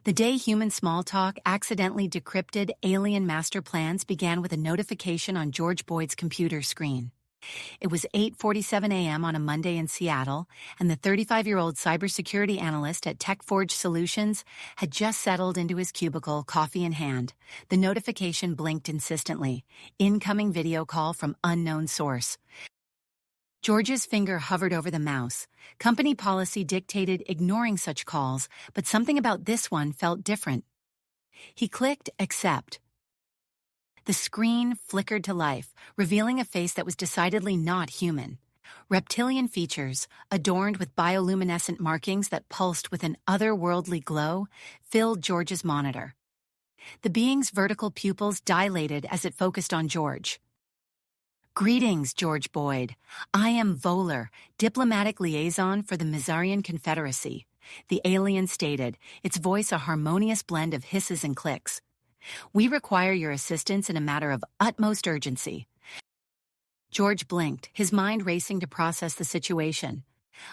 The day human small talk accidentally decrypted alien master plans began with a notification on George Boyd's computer screen. It was 8:47 a.m. on a Monday in Seattle, and the 35-year-old cybersecurity analyst at TechForge Solutions had just settled into his cubicle, coffee in hand. The notification blinked insistently. Incoming video call from unknown source. George's finger hovered over the mouse. Company policy dictated ignoring such calls, but something about this one felt different. He clicked accept. The screen flickered to life, revealing a face that was decidedly not human. Reptilian features, adorned with bioluminescent markings that pulsed with an otherworldly glow, filled George's monitor. The being's vertical pupils dilated as it focused on George. "Greetings, George Boyd. I am Voller, diplomatic liaison for the Mizarian Confederacy," the alien stated, its voice a harmonious blend of hisses and clicks. "We require your assistance in a matter of utmost urgency." George blinked, his mind racing to process the situation.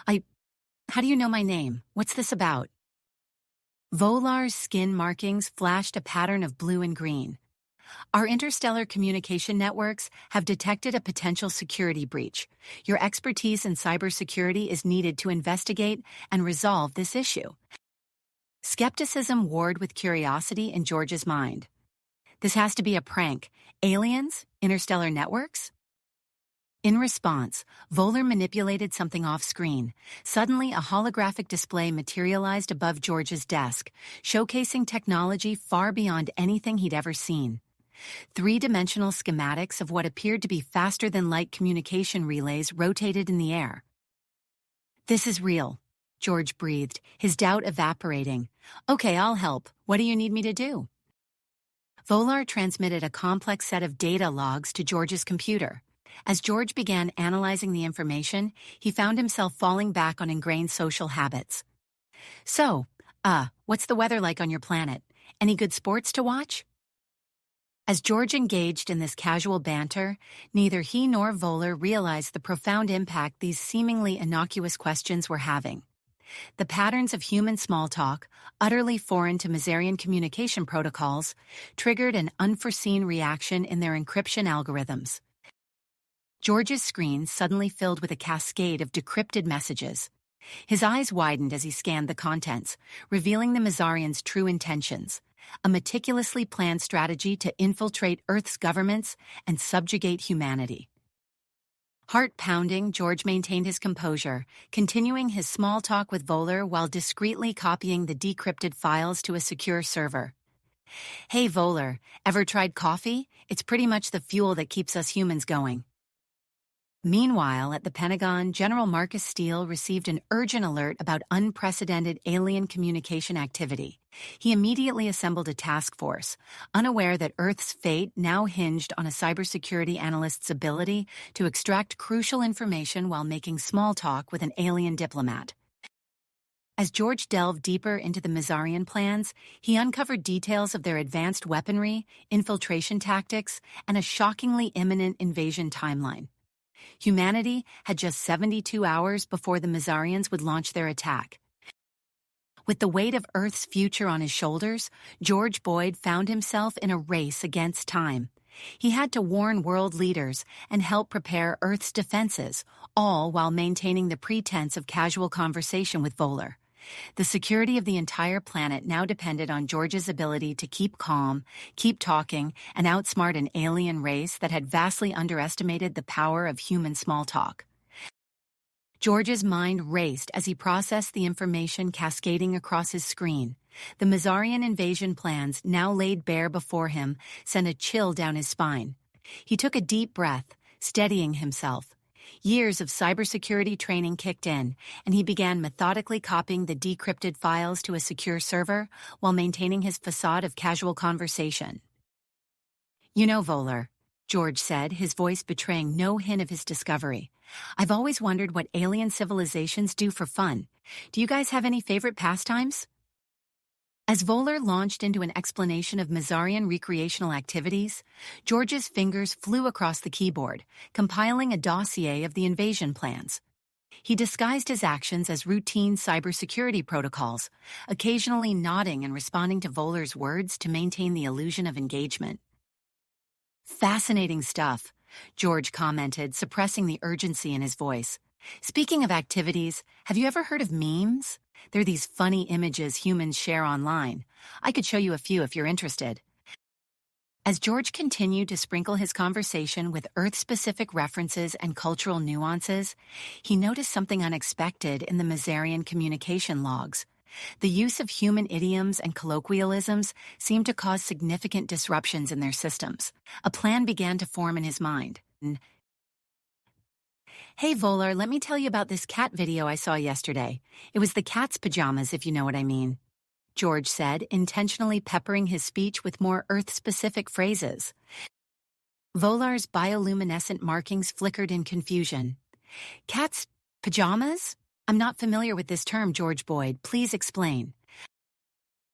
How do you know my name? What's this about?" Volar's skin markings flashed a pattern of blue and green. "Our interstellar communication networks have detected a potential security breach. Your expertise in cybersecurity is needed to investigate and resolve this issue." Skepticism warred with curiosity in George's mind. This has to be a prank. Aliens? Interstellar networks? In response, Voller manipulated something off-screen. Suddenly, a holographic display materialized above George's desk, showcasing technology far beyond anything he'd ever seen. Three-dimensional schematics of what appeared to be faster-than-light communication relays rotated in the air. "This is real," George breathed, his doubt evaporating. "Okay, I'll help. What do you need me to do?" Volar transmitted a complex set of data logs to George's computer. As George began analyzing the information, he found himself falling back on ingrained social habits. "So, what's the weather like on your planet? Any good sports to watch?" As George engaged in this casual banter, neither he nor Voller realized the profound impact these seemingly innocuous questions were having. The patterns of human small talk, utterly foreign to Mizarian communication protocols, triggered an unforeseen reaction in their encryption algorithms. George's screen suddenly filled with a cascade of decrypted messages. His eyes widened as he scanned the contents, revealing the Mizarians' true intentions, a meticulously planned strategy to infiltrate Earth's governments and subjugate humanity. Heart pounding, George maintained his composure, continuing his small talk with Voller while discreetly copying the decrypted files to a secure server. "Hey Voller, ever tried coffee? It's pretty much the fuel that keeps us humans going." Meanwhile, at the Pentagon, General Marcus Steele received an urgent alert about unprecedented alien communication activity. He immediately assembled a task force, unaware that Earth's fate now hinged on a cybersecurity analyst's ability to extract crucial information while making small talk with an alien diplomat. As George delved deeper into the Mizarian plans, he uncovered details of their advanced weaponry, infiltration tactics, and a shockingly imminent invasion timeline. Humanity had just 72 hours before the Mizarians would launch their attack. With the weight of Earth's future on his shoulders, George Boyd found himself in a race against time. He had to warn world leaders and help prepare Earth's defenses, all while maintaining the pretense of casual conversation with Voller. The security of the entire planet now depended on George's ability to keep calm, keep talking, and outsmart an alien race that had vastly underestimated the power of human small talk. George's mind raced as he processed the information cascading across his screen. The Mizarian invasion plans, now laid bare before him, sent a chill down his spine. He took a deep breath, steadying himself. Years of cybersecurity training kicked in, and he began methodically copying the decrypted files to a secure server while maintaining his facade of casual conversation. "You know, Voller," George said, his voice betraying no hint of his discovery, "I've always wondered what alien civilizations do for fun. Do you guys have any favorite pastimes?" As Voller launched into an explanation of Mizarian recreational activities, George's fingers flew across the keyboard, compiling a dossier of the invasion plans. He disguised his actions as routine cybersecurity protocols, occasionally nodding and responding to Voeller's words to maintain the illusion of engagement. "Fascinating stuff," George commented, suppressing the urgency in his voice. "Speaking of activities, have you ever heard of memes? They're these funny images humans share online. I could show you a few if you're interested." As George continued to sprinkle his conversation with Earth-specific references and cultural nuances, he noticed something unexpected in the Mazarian communication logs. The use of human idioms and colloquialisms seemed to cause significant disruptions in their systems. A plan began to form in his mind. "Hey, Volar, let me tell you about this cat video I saw yesterday. It was the cat's pajamas, if you know what I mean," George said, intentionally peppering his speech with more Earth-specific phrases. Volar's bioluminescent markings flickered in confusion. "Cat's pajamas? I'm not familiar with this term, George Boyd. Please explain."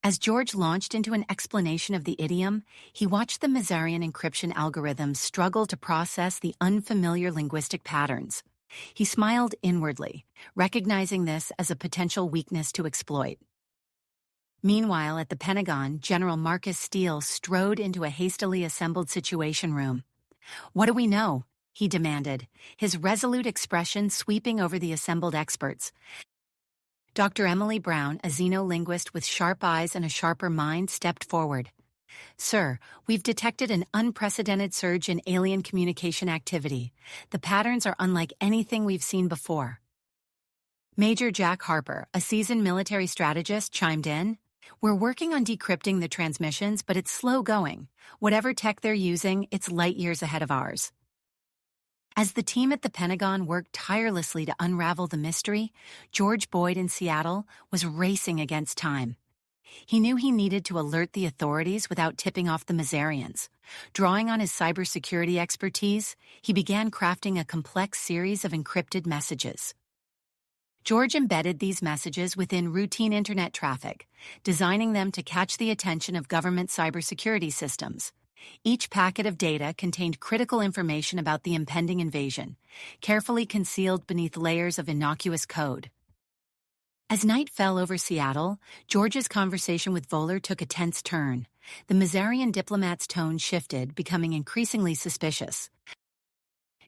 As George launched into an explanation of the idiom, he watched the Mazarian encryption algorithms struggle to process the unfamiliar linguistic patterns. He smiled inwardly, recognizing this as a potential weakness to exploit. Meanwhile, at the Pentagon, General Marcus Steele strode into a hastily assembled situation room. "What do we know?" he demanded, his resolute expression sweeping over the assembled experts. Dr. Emily Brown, a xenolinguist with sharp eyes and a sharper mind, stepped forward. "Sir, we've detected an unprecedented surge in alien communication activity. The patterns are unlike anything we've seen before." Major Jack Harper, a seasoned military strategist, chimed in. "We're working on decrypting the transmissions, but it's slow going. Whatever tech they're using, it's light years ahead of ours." As the team at the Pentagon worked tirelessly to unravel the mystery, George Boyd in Seattle was racing against time. He knew he needed to alert the authorities without tipping off the Mazarians. Drawing on his cybersecurity expertise, he began crafting a complex series of encrypted messages. George embedded these messages within routine internet traffic, designing them to catch the attention of government cybersecurity systems. Each packet of data contained critical information about the impending invasion, carefully concealed beneath layers of innocuous code. As night fell over Seattle, George's conversation with Voller took a tense turn. The Mazarian diplomat's tone shifted, becoming increasingly suspicious.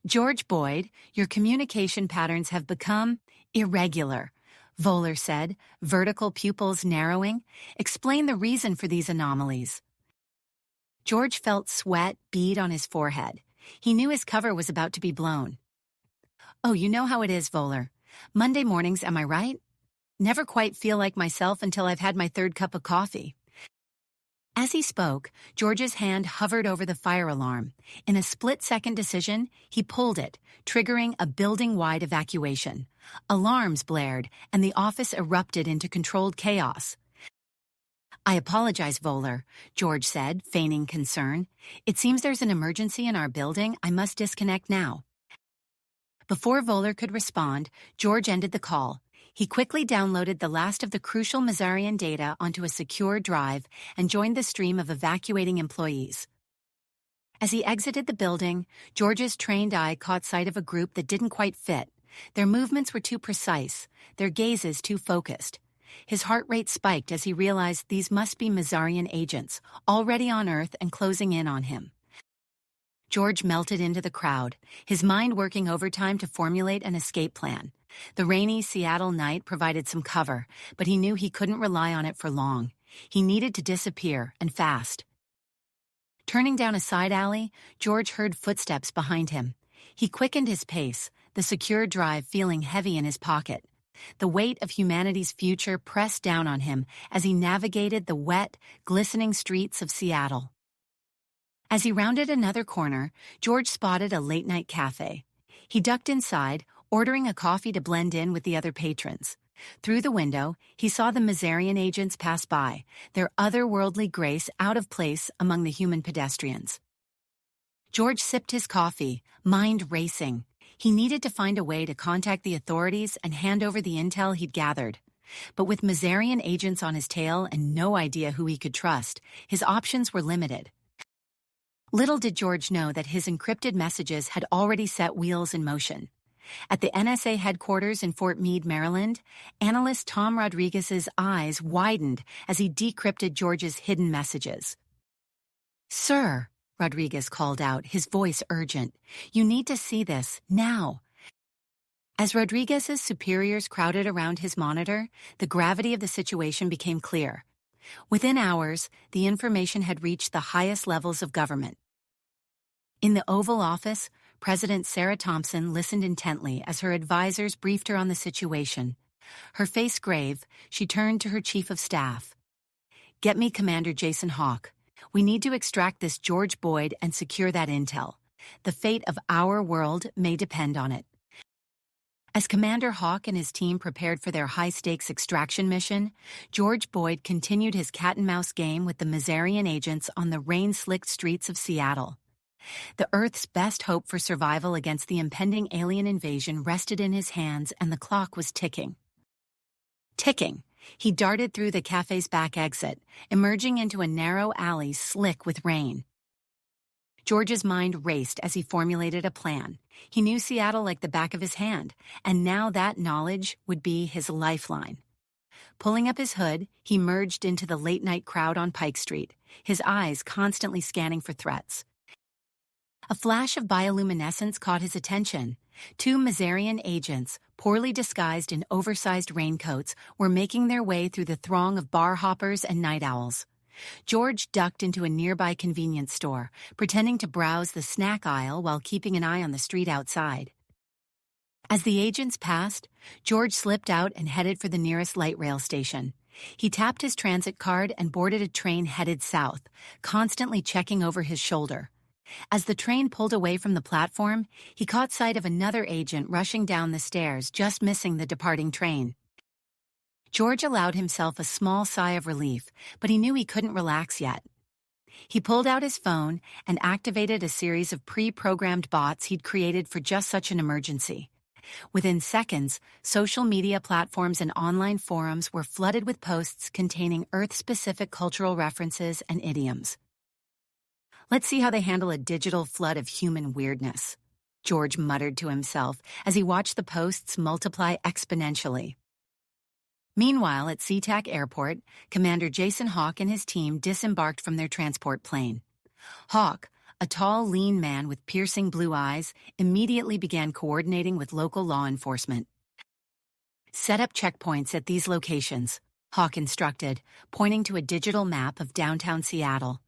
"George Boyd, your communication patterns have become irregular," Voller said, vertical pupils narrowing. "Explain the reason for these anomalies." George felt sweat bead on his forehead. He knew his cover was about to be blown. "Oh, you know how it is, Voller. Monday mornings, am I right? Never quite feel like myself until I've had my third cup of coffee." As he spoke, George's hand hovered over the fire alarm. In a split-second decision, he pulled it, triggering a building-wide evacuation. Alarms blared, and the office erupted into controlled chaos. "I apologize, Voller," George said, feigning concern. "It seems there's an emergency in our building. I must disconnect now." Before Voller could respond, George ended the call. He quickly downloaded the last of the crucial Mazarian data onto a secure drive and joined the stream of evacuating employees. As he exited the building, George's trained eye caught sight of a group that didn't quite fit. Their movements were too precise, their gazes too focused. His heart rate spiked as he realized these must be Mazarian agents, already on Earth and closing in on him. George melted into the crowd, his mind working overtime to formulate an escape plan. The rainy Seattle night provided some cover, but he knew he couldn't rely on it for long. He needed to disappear, and fast. Turning down a side alley, George heard footsteps behind him. He quickened his pace, the secure drive feeling heavy in his pocket. The weight of humanity's future pressed down on him as he navigated the wet, glistening streets of Seattle. As he rounded another corner, George spotted a late-night cafe. He ducked inside, ordering a coffee to blend in with the other patrons. Through the window, he saw the Mazarian agents pass by, their otherworldly grace out of place among the human pedestrians. George sipped his coffee, mind racing. He needed to find a way to contact the authorities and hand over the intel he'd gathered. But with Mazarian agents on his tail and no idea who he could trust, his options were limited. Little did George know that his encrypted messages had already set wheels in motion. At the NSA headquarters in Fort Meade, Maryland, analyst Tom Rodriguez's eyes widened as he decrypted George's hidden messages. "Sir," Rodriguez called out, his voice urgent, "you need to see this, now." As Rodriguez's superiors crowded around his monitor, the gravity of the situation became clear. Within hours, the information had reached the highest levels of government. In the Oval Office, President Sarah Thompson listened intently as her advisors briefed her on the situation. Her face grave, she turned to her chief of staff. "Get me Commander Jason Hawk. We need to extract this George Boyd and secure that intel. The fate of our world may depend on it." As Commander Hawk and his team prepared for their high-stakes extraction mission, George Boyd continued his cat-and-mouse game with the Mazarian agents on the rain-slicked streets of Seattle. The Earth's best hope for survival against the impending alien invasion rested in his hands, and the clock was ticking. Ticking, he darted through the cafe's back exit, emerging into a narrow alley slick with rain. George's mind raced as he formulated a plan. He knew Seattle like the back of his hand, and now that knowledge would be his lifeline. Pulling up his hood, he merged into the late-night crowd on Pike Street, his eyes constantly scanning for threats. A flash of bioluminescence caught his attention. Two Mazarian agents, poorly disguised in oversized raincoats, were making their way through the throng of bar hoppers and night owls. George ducked into a nearby convenience store, pretending to browse the snack aisle while keeping an eye on the street outside. As the agents passed, George slipped out and headed for the nearest light rail station. He tapped his transit card and boarded a train headed south, constantly checking over his shoulder. As the train pulled away from the platform, he caught sight of another agent rushing down the stairs, just missing the departing train. George allowed himself a small sigh of relief, but he knew he couldn't relax yet. He pulled out his phone and activated a series of pre-programmed bots he'd created for just such an emergency. Within seconds, social media platforms and online forums were flooded with posts containing Earth-specific cultural references and idioms. "Let's see how they handle a digital flood of human weirdness," George muttered to himself as he watched the posts multiply exponentially. Meanwhile, at SeaTac Airport, Commander Jason Hawk and his team disembarked from their transport plane. Hawk, a tall, lean man with piercing blue eyes, immediately began coordinating with local law enforcement. "Set up checkpoints at these locations," Hawk instructed, pointing to a digital map of downtown Seattle.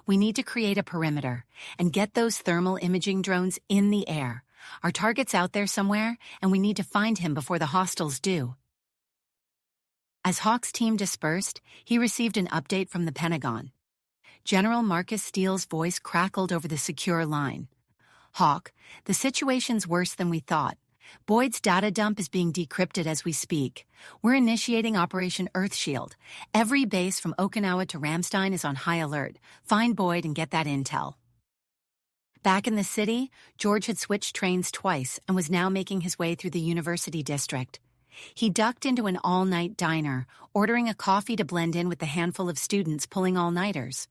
"We need to create a perimeter and get those thermal imaging drones in the air. Our target's out there somewhere, and we need to find him before the hostiles do." As Hawk's team dispersed, he received an update from the Pentagon. General Marcus Steele's voice crackled over the secure line. "Hawk, the situation's worse than we thought. Boyd's data dump is being decrypted as we speak. We're initiating Operation Earthshield. Every base from Okinawa to Ramstein is on high alert. Find Boyd and get that intel." Back in the city, George had switched trains twice and was now making his way through the University District. He ducked into an all-night diner, ordering a coffee to blend in with the handful of students pulling all-nighters.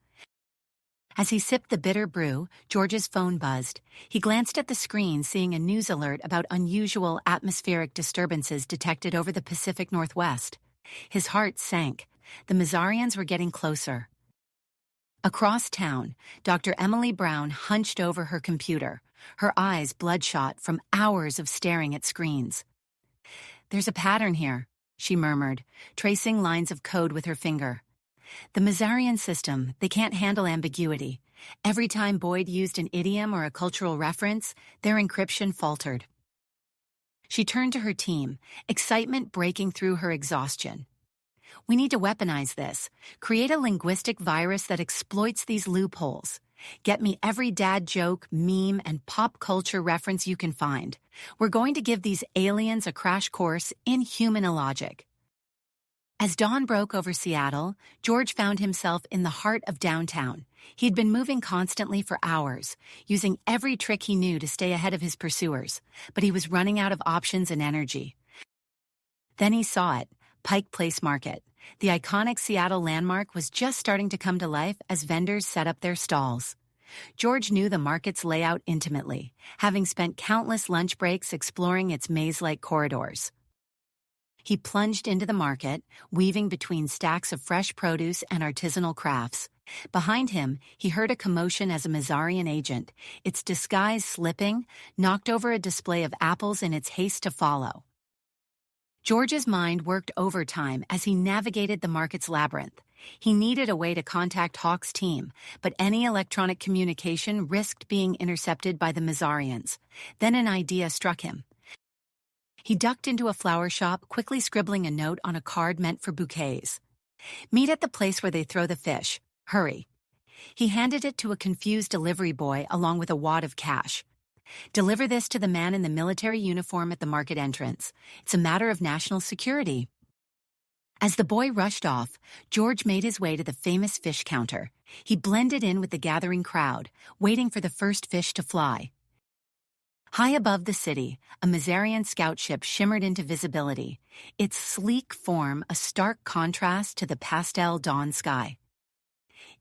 As he sipped the bitter brew, George's phone buzzed. He glanced at the screen, seeing a news alert about unusual atmospheric disturbances detected over the Pacific Northwest. His heart sank. The Mazarians were getting closer. Across town, Dr. Emily Brown hunched over her computer, her eyes bloodshot from hours of staring at screens. "There's a pattern here," she murmured, tracing lines of code with her finger. "The Mazarian system, they can't handle ambiguity. Every time Boyd used an idiom or a cultural reference, their encryption faltered." She turned to her team, excitement breaking through her exhaustion. "We need to weaponize this. Create a linguistic virus that exploits these loopholes. Get me every dad joke, meme, and pop culture reference you can find. We're going to give these aliens a crash course in human illogic." As dawn broke over Seattle, George found himself in the heart of downtown. He'd been moving constantly for hours, using every trick he knew to stay ahead of his pursuers, but he was running out of options and energy. Then he saw it, Pike Place Market. The iconic Seattle landmark was just starting to come to life as vendors set up their stalls. George knew the market's layout intimately, having spent countless lunch breaks exploring its maze-like corridors. He plunged into the market, weaving between stacks of fresh produce and artisanal crafts. Behind him, he heard a commotion as a Mazarian agent, its disguise slipping, knocked over a display of apples in its haste to follow. George's mind worked overtime as he navigated the market's labyrinth. He needed a way to contact Hawk's team, but any electronic communication risked being intercepted by the Mazarians. Then an idea struck him. He ducked into a flower shop, quickly scribbling a note on a card meant for bouquets. "Meet at the place where they throw the fish. Hurry." He handed it to a confused delivery boy along with a wad of cash. "Deliver this to the man in the military uniform at the market entrance. It's a matter of national security." As the boy rushed off, George made his way to the famous fish counter. He blended in with the gathering crowd, waiting for the first fish to fly. High above the city, a Mazarian scout ship shimmered into visibility, its sleek form a stark contrast to the pastel dawn sky.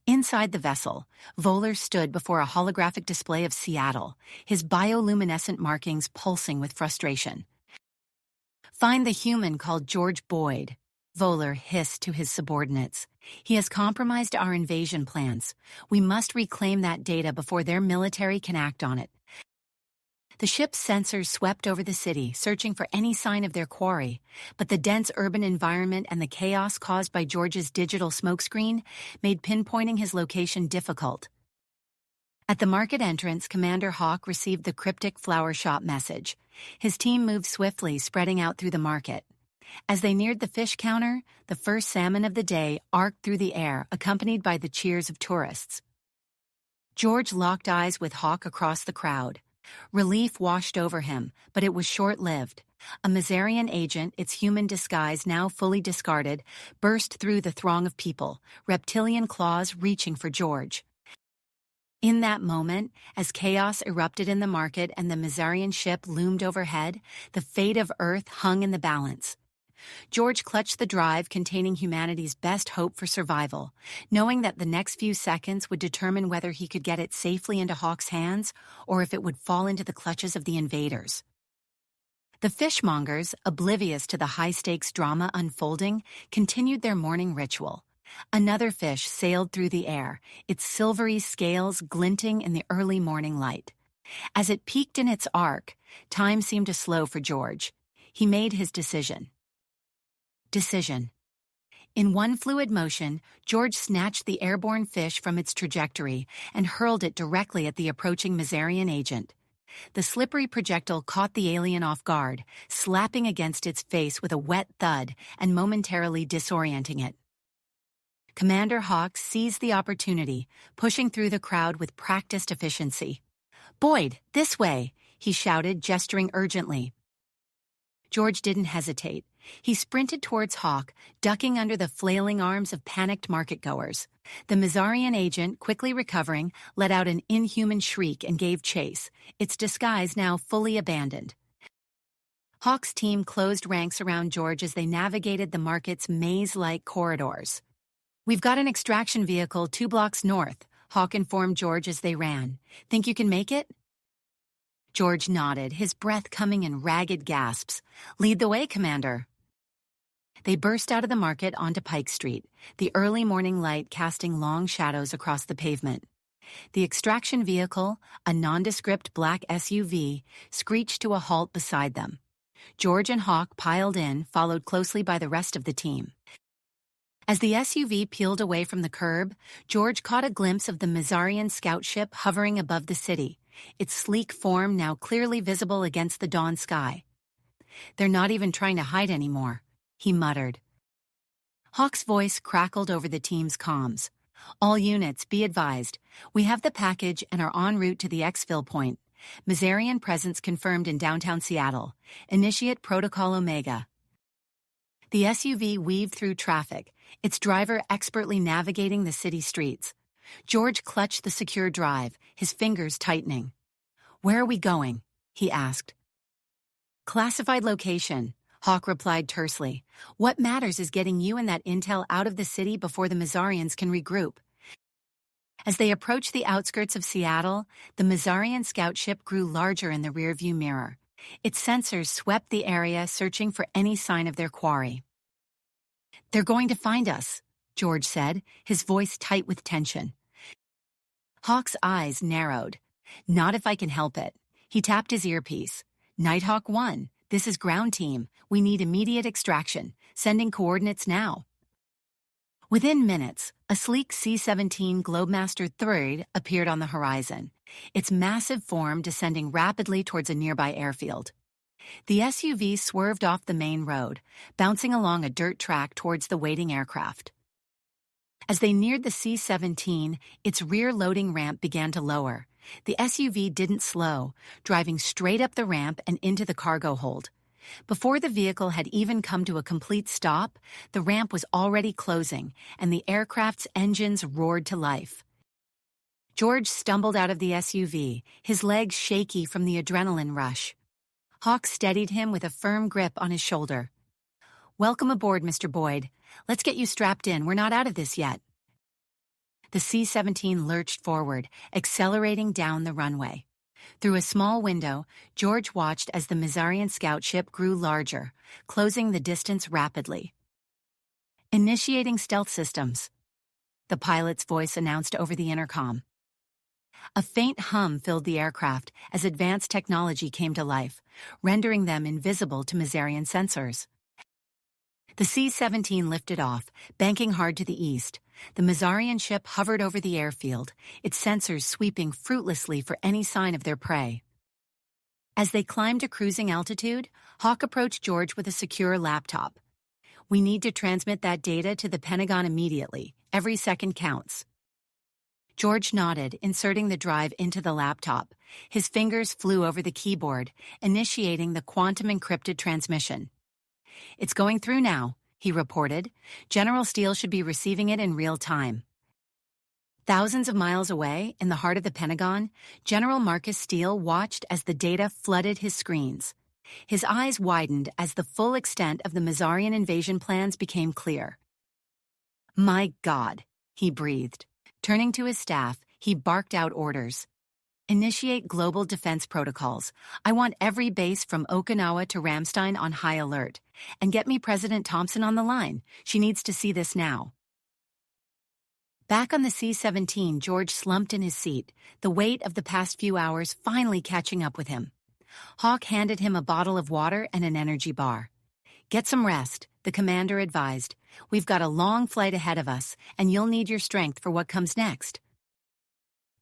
Inside the vessel, Voller stood before a holographic display of Seattle, his bioluminescent markings pulsing with frustration. "Find the human called George Boyd," Voller hissed to his subordinates. "He has compromised our invasion plans. We must reclaim that data before their military can act on it." The ship's sensors swept over the city, searching for any sign of their quarry, but the dense urban environment and the chaos caused by George's digital smokescreen made pinpointing his location difficult. At the market entrance, Commander Hawk received the cryptic flower shop message. His team moved swiftly, spreading out through the market. As they neared the fish counter, the first salmon of the day arced through the air, accompanied by the cheers of tourists. George locked eyes with Hawk across the crowd. Relief washed over him, but it was short-lived. A Mazarian agent, its human disguise now fully discarded, burst through the throng of people, reptilian claws reaching for George. In that moment, as chaos erupted in the market and the Mazarian ship loomed overhead, the fate of Earth hung in the balance. George clutched the drive containing humanity's best hope for survival, knowing that the next few seconds would determine whether he could get it safely into Hawk's hands or if it would fall into the clutches of the invaders. The fishmongers, oblivious to the high-stakes drama unfolding, continued their morning ritual. Another fish sailed through the air, its silvery scales glinting in the early morning light. As it peaked in its arc, time seemed to slow for George. He made his decision. In one fluid motion, George snatched the airborne fish from its trajectory and hurled it directly at the approaching Mazarian agent. The slippery projectile caught the alien off guard, slapping against its face with a wet thud and momentarily disorienting it. Commander Hawk seized the opportunity, pushing through the crowd with practiced efficiency. "Boyd, this way!" he shouted, gesturing urgently. George didn't hesitate. He sprinted towards Hawk, ducking under the flailing arms of panicked marketgoers. The Mazarian agent, quickly recovering, let out an inhuman shriek and gave chase, its disguise now fully abandoned. Hawk's team closed ranks around George as they navigated the market's maze-like corridors. "We've got an extraction vehicle 2 blocks north," Hawk informed George as they ran. "Think you can make it?" George nodded, his breath coming in ragged gasps. "Lead the way, Commander." They burst out of the market onto Pike Street, the early morning light casting long shadows across the pavement. The extraction vehicle, a nondescript black SUV, screeched to a halt beside them. George and Hawk piled in, followed closely by the rest of the team. As the SUV peeled away from the curb, George caught a glimpse of the Mazarian scout ship hovering above the city, its sleek form now clearly visible against the dawn sky. "They're not even trying to hide anymore," he muttered. Hawk's voice crackled over the team's comms. "All units, be advised. We have the package and are en route to the exfil point. Mazarian presence confirmed in downtown Seattle. Initiate Protocol Omega." The SUV weaved through traffic, its driver expertly navigating the city streets. George clutched the secure drive, his fingers tightening. "Where are we going?" he asked. "Classified location," Hawk replied tersely. "What matters is getting you and that intel out of the city before the Mazarians can regroup." As they approached the outskirts of Seattle, the Mazarian scout ship grew larger in the rearview mirror. Its sensors swept the area, searching for any sign of their quarry. "They're going to find us," George said, his voice tight with tension. Hawk's eyes narrowed. "Not if I can help it." He tapped his earpiece. "Nighthawk 1, this is ground team. We need immediate extraction. Sending coordinates now." Within minutes, a sleek C-17 Globemaster III appeared on the horizon, its massive form descending rapidly towards a nearby airfield. The SUV swerved off the main road, bouncing along a dirt track towards the waiting aircraft. As they neared the C-17, its rear loading ramp began to lower. The SUV didn't slow, driving straight up the ramp and into the cargo hold. Before the vehicle had even come to a complete stop, the ramp was already closing, and the aircraft's engines roared to life. George stumbled out of the SUV, his legs shaky from the adrenaline rush. Hawk steadied him with a firm grip on his shoulder. "Welcome aboard, Mr. Boyd. Let's get you strapped in. We're not out of this yet." The C-17 lurched forward, accelerating down the runway. Through a small window, George watched as the Mazarian scout ship grew larger, closing the distance rapidly. "Initiating stealth systems," the pilot's voice announced over the intercom. A faint hum filled the aircraft as advanced technology came to life, rendering them invisible to Mazarian sensors. The C-17 lifted off, banking hard to the east. The Mazarian ship hovered over the airfield, its sensors sweeping fruitlessly for any sign of their prey. As they climbed to cruising altitude, Hawk approached George with a secure laptop. "We need to transmit that data to the Pentagon immediately. Every second counts." George nodded, inserting the drive into the laptop. His fingers flew over the keyboard, initiating the quantum-encrypted transmission. "It's going through now," he reported. "General Steele should be receiving it in real time." Thousands of miles away, in the heart of the Pentagon, General Marcus Steele watched as the data flooded his screens. His eyes widened as the full extent of the Mazarian invasion plans became clear. "My God," he breathed. Turning to his staff, he barked out orders. "Initiate global defense protocols. I want every base from Okinawa to Ramstein on high alert. And get me President Thompson on the line. She needs to see this now." Back on the C-17, George slumped in his seat, the weight of the past few hours finally catching up with him. Hawk handed him a bottle of water and an energy bar. "Get some rest," the commander advised. "We've got a long flight ahead of us, and you'll need your strength for what comes next."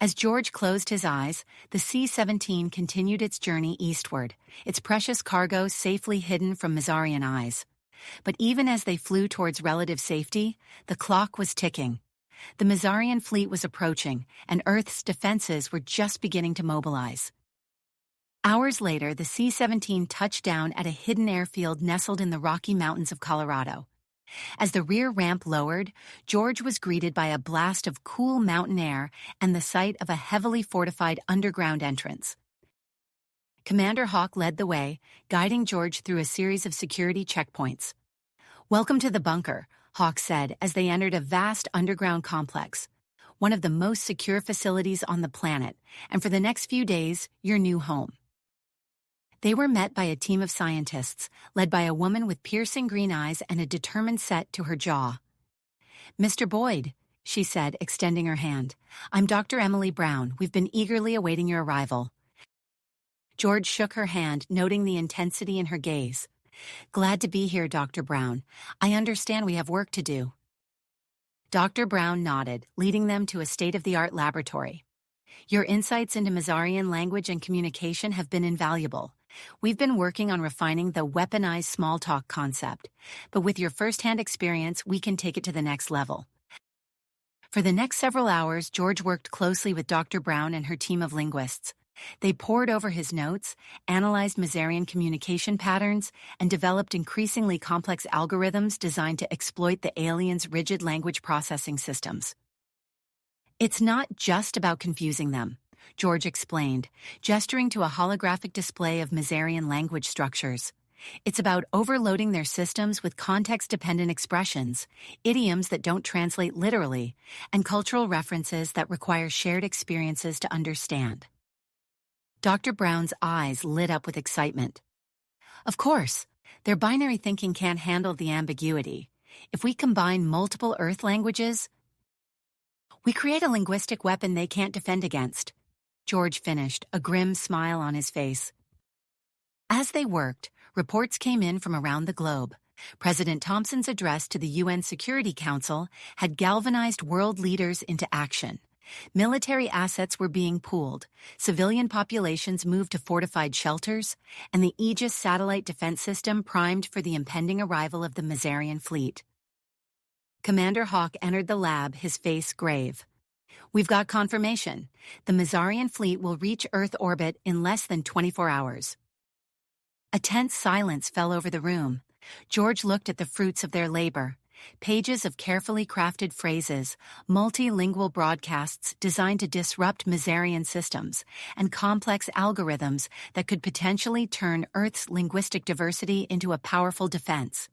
As George closed his eyes, the C-17 continued its journey eastward, its precious cargo safely hidden from Mazarian eyes. But even as they flew towards relative safety, the clock was ticking. The Mazarian fleet was approaching, and Earth's defenses were just beginning to mobilize. Hours later, the C-17 touched down at a hidden airfield nestled in the Rocky Mountains of Colorado. As the rear ramp lowered, George was greeted by a blast of cool mountain air and the sight of a heavily fortified underground entrance. Commander Hawk led the way, guiding George through a series of security checkpoints. "Welcome to the bunker," Hawk said as they entered a vast underground complex, one of the most secure facilities on the planet, and for the next few days, your new home. They were met by a team of scientists, led by a woman with piercing green eyes and a determined set to her jaw. "Mr. Boyd," she said, extending her hand. "I'm Dr. Emily Brown. We've been eagerly awaiting your arrival." George shook her hand, noting the intensity in her gaze. "Glad to be here, Dr. Brown. I understand we have work to do." Dr. Brown nodded, leading them to a state-of-the-art laboratory. "Your insights into Mazarian language and communication have been invaluable. We've been working on refining the weaponized small talk concept, but with your first-hand experience, we can take it to the next level." For the next several hours, George worked closely with Dr. Brown and her team of linguists. They pored over his notes, analyzed Mazarian communication patterns, and developed increasingly complex algorithms designed to exploit the aliens' rigid language processing systems. "It's not just about confusing them," George explained, gesturing to a holographic display of Mazarian language structures. It's about overloading their systems with context-dependent expressions, idioms that don't translate literally, and cultural references that require shared experiences to understand. Dr. Brown's eyes lit up with excitement. Of course, their binary thinking can't handle the ambiguity. If we combine multiple Earth languages, we create a linguistic weapon they can't defend against. George finished, a grim smile on his face. As they worked, reports came in from around the globe. President Thompson's address to the UN Security Council had galvanized world leaders into action. Military assets were being pooled, civilian populations moved to fortified shelters, and the Aegis satellite defense system primed for the impending arrival of the Mazarian fleet. Commander Hawk entered the lab, his face grave. We've got confirmation. The Mazarian fleet will reach Earth orbit in less than 24 hours. A tense silence fell over the room. George looked at the fruits of their labor. Pages of carefully crafted phrases, multilingual broadcasts designed to disrupt Mazarian systems, and complex algorithms that could potentially turn Earth's linguistic diversity into a powerful defense.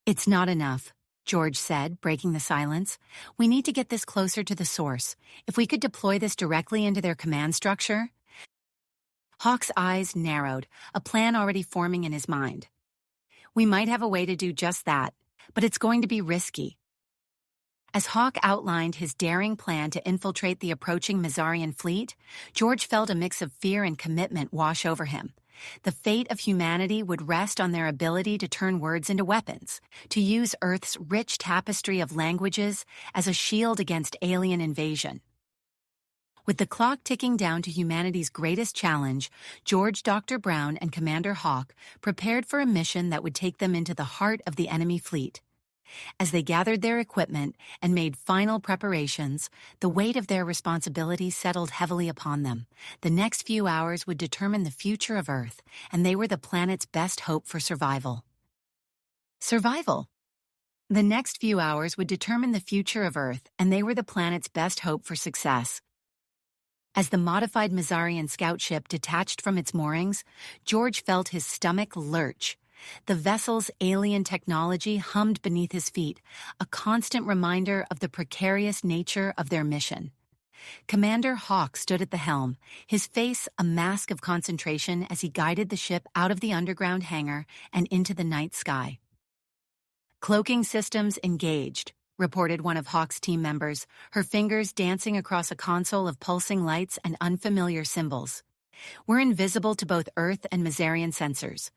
It's not enough, George said, breaking the silence. We need to get this closer to the source. If we could deploy this directly into their command structure. Hawk's eyes narrowed, a plan already forming in his mind. We might have a way to do just that, but it's going to be risky. As Hawk outlined his daring plan to infiltrate the approaching Mazarian fleet, George felt a mix of fear and commitment wash over him. The fate of humanity would rest on their ability to turn words into weapons, to use Earth's rich tapestry of languages as a shield against alien invasion. With the clock ticking down to humanity's greatest challenge, George, Dr. Brown, and Commander Hawk prepared for a mission that would take them into the heart of the enemy fleet. As they gathered their equipment and made final preparations, the weight of their responsibility settled heavily upon them. The next few hours would determine the future of Earth, and they were the planet's best hope for survival. Survival. The next few hours would determine the future of Earth, and they were the planet's best hope for success. As the modified Mazarian scout ship detached from its moorings, George felt his stomach lurch. The vessel's alien technology hummed beneath his feet, a constant reminder of the precarious nature of their mission. Commander Hawk stood at the helm, his face a mask of concentration as he guided the ship out of the underground hangar and into the night sky. Cloaking systems engaged, reported one of Hawk's team members, her fingers dancing across a console of pulsing lights and unfamiliar symbols. We're invisible to both Earth and Mazarian sensors.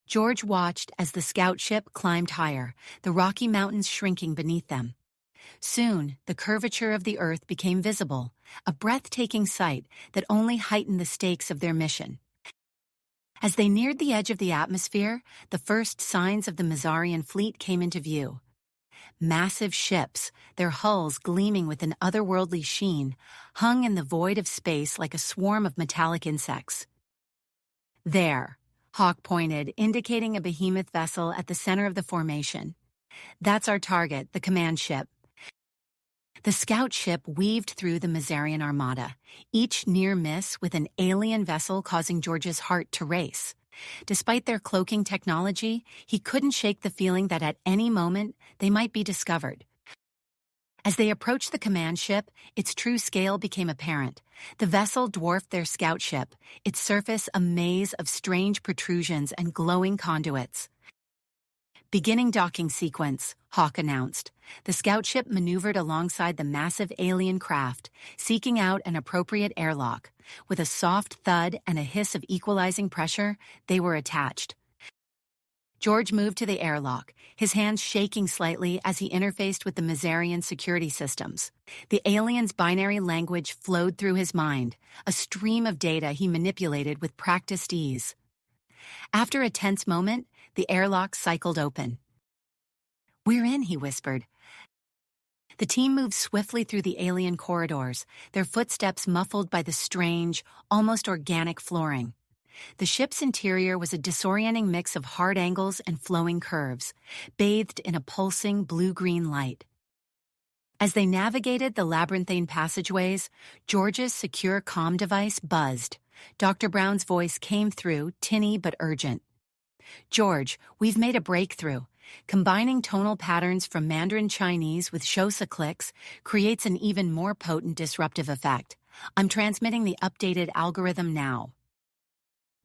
George watched as the scout ship climbed higher, the Rocky Mountains shrinking beneath them. Soon, the curvature of the Earth became visible, a breathtaking sight that only heightened the stakes of their mission. As they neared the edge of the atmosphere, the first signs of the Mazarian fleet came into view. Massive ships, their hulls gleaming with an otherworldly sheen, hung in the void of space like a swarm of metallic insects. There, Hawk pointed, indicating a behemoth vessel at the center of the formation. That's our target, the command ship. The scout ship weaved through the Mazarian armada, each near miss with an alien vessel causing George's heart to race. Despite their cloaking technology, he couldn't shake the feeling that at any moment they might be discovered. As they approached the command ship, its true scale became apparent. The vessel dwarfed their scout ship, its surface a maze of strange protrusions and glowing conduits. Beginning docking sequence, Hawk announced. The scout ship maneuvered alongside the massive alien craft, seeking out an appropriate airlock. With a soft thud and a hiss of equalizing pressure, they were attached. George moved to the airlock, his hands shaking slightly as he interfaced with the Mazarian security systems. The alien's binary language flowed through his mind, a stream of data he manipulated with practiced ease. After a tense moment, the airlock cycled open. "We're in," he whispered. The team moved swiftly through the alien corridors, their footsteps muffled by the strange, almost organic flooring. The ship's interior was a disorienting mix of hard angles and flowing curves, bathed in a pulsing blue-green light. As they navigated the labyrinthine passageways, George's secure comm device buzzed. Dr. Brown's voice came through, tinny but urgent. George, we've made a breakthrough. Combining tonal patterns from Mandarin Chinese with Xhosa clicks creates an even more potent disruptive effect. I'm transmitting the updated algorithm now.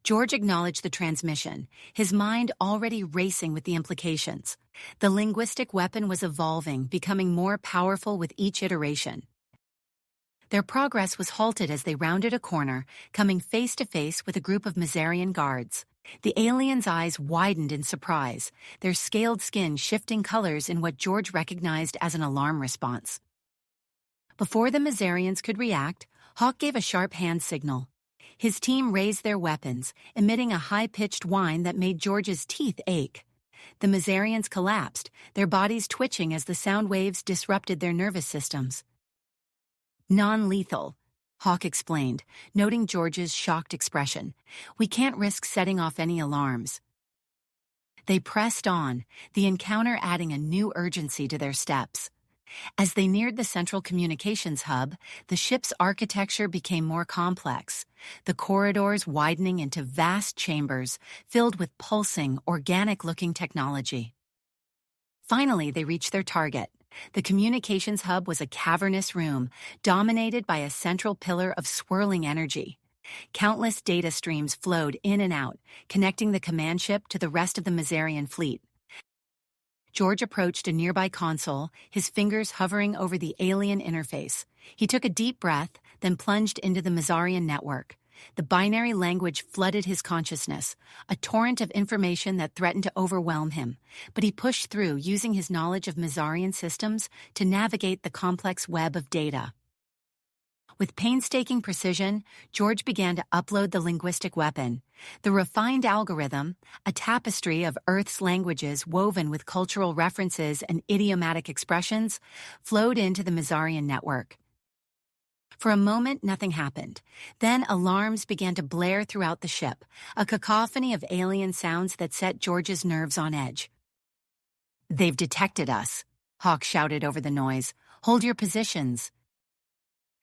George acknowledged the transmission, his mind already racing with the implications. The linguistic weapon was evolving, becoming more powerful with each iteration. Their progress was halted as they rounded a corner, coming face to face with a group of Mazarian guards. The aliens' eyes widened in surprise, their scaled skin shifting colors in what George recognized as an alarm response. Before the Mazarians could react, Hawk gave a sharp hand signal. His team raised their weapons, emitting a high-pitched whine that made George's teeth ache. The Mazarians collapsed, their bodies twitching as the sound waves disrupted their nervous systems. Non-lethal, Hawk explained, noting George's shocked expression. We can't risk setting off any alarms. They pressed on, the encounter adding a new urgency to their steps. As they neared the central communications hub, the ship's architecture became more complex, the corridors widening into vast chambers filled with pulsing, organic-looking technology. Finally, they reached their target. The communications hub was a cavernous room, dominated by a central pillar of swirling energy. Countless data streams flowed in and out, connecting the command ship to the rest of the Mazarian fleet. George approached a nearby console, his fingers hovering over the alien interface. He took a deep breath, then plunged into the Mazarian network. The binary language flooded his consciousness, a torrent of information that threatened to overwhelm him. But he pushed through, using his knowledge of Mazarian systems to navigate the complex web of data. With painstaking precision, George began to upload the linguistic weapon. The refined algorithm, a tapestry of Earth's languages woven with cultural references and idiomatic expressions, flowed into the Mazarian network. For a moment, nothing happened. Then alarms began to blare throughout the ship, a cacophony of alien sounds that set George's nerves on edge. "They've detected us," Hawk shouted over the noise. "Hold your positions."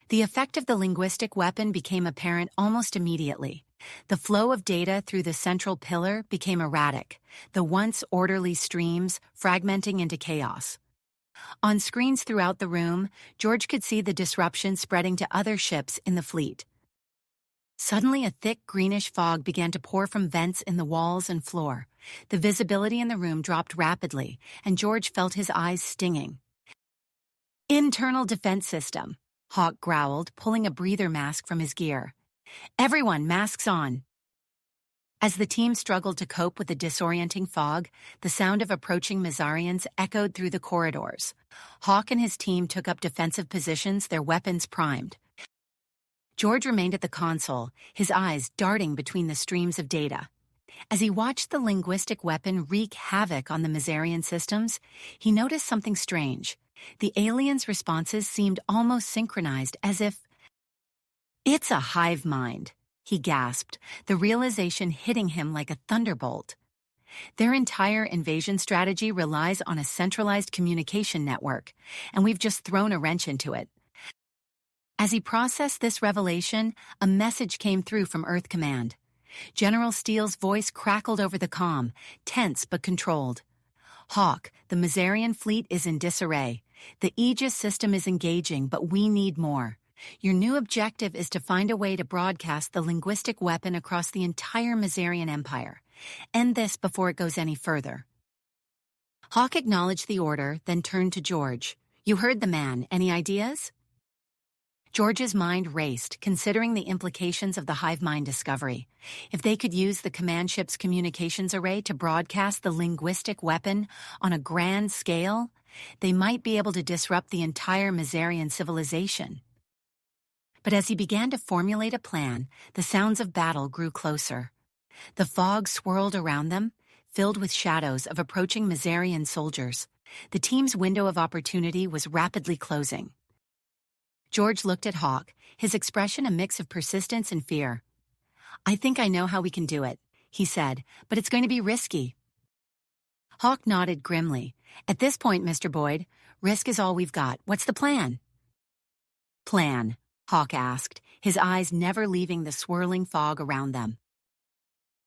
The effect of the linguistic weapon became apparent almost immediately. The flow of data through the central pillar became erratic, the once orderly streams fragmenting into chaos. On screens throughout the room, George could see the disruption spreading to other ships in the fleet. Suddenly, a thick greenish fog began to pour from vents in the walls and floor. The visibility in the room dropped rapidly, and George felt his eyes stinging. "Internal defense system," Hawk growled, pulling a breather mask from his gear. "Everyone, masks on." As the team struggled to cope with the disorienting fog, the sound of approaching Mazarians echoed through the corridors. Hawk and his team took up defensive positions, their weapons primed. George remained at the console, his eyes darting between the streams of data. As he watched the linguistic weapon wreak havoc on the Mazarian systems, he noticed something strange. The aliens' responses seemed almost synchronized, as if... "It's a hive mind," he gasped, the realization hitting him like a thunderbolt. Their entire invasion strategy relies on a centralized communication network, and we've just thrown a wrench into it. As he processed this revelation, a message came through from Earth Command. General Steele's voice crackled over the comm, tense but controlled. "Hawk, the Mazarian fleet is in disarray. The Aegis system is engaging, but we need more. Your new objective is to find a way to broadcast the linguistic weapon across the entire Mazarian Empire. End this before it goes any further." Hawk acknowledged the order, then turned to George. "You heard the man. Any ideas?" George's mind raced, considering the implications of the hive mind discovery. If they could use the command ship's communications array to broadcast the linguistic weapon on a grand scale, they might be able to disrupt the entire Mazarian civilization. But as he began to formulate a plan, the sounds of battle grew closer. The fog swirled around them, filled with shadows of approaching Mazarian soldiers. The team's window of opportunity was rapidly closing. George looked at Hawk, his expression a mix of persistence and fear. "I think I know how we can do it," he said, "but it's going to be risky." Hawk nodded grimly. "At this point, Mr. Boyd, risk is all we've got. What's the plan?" "Plan?" Hawk asked, his eyes never leaving the swirling fog around them.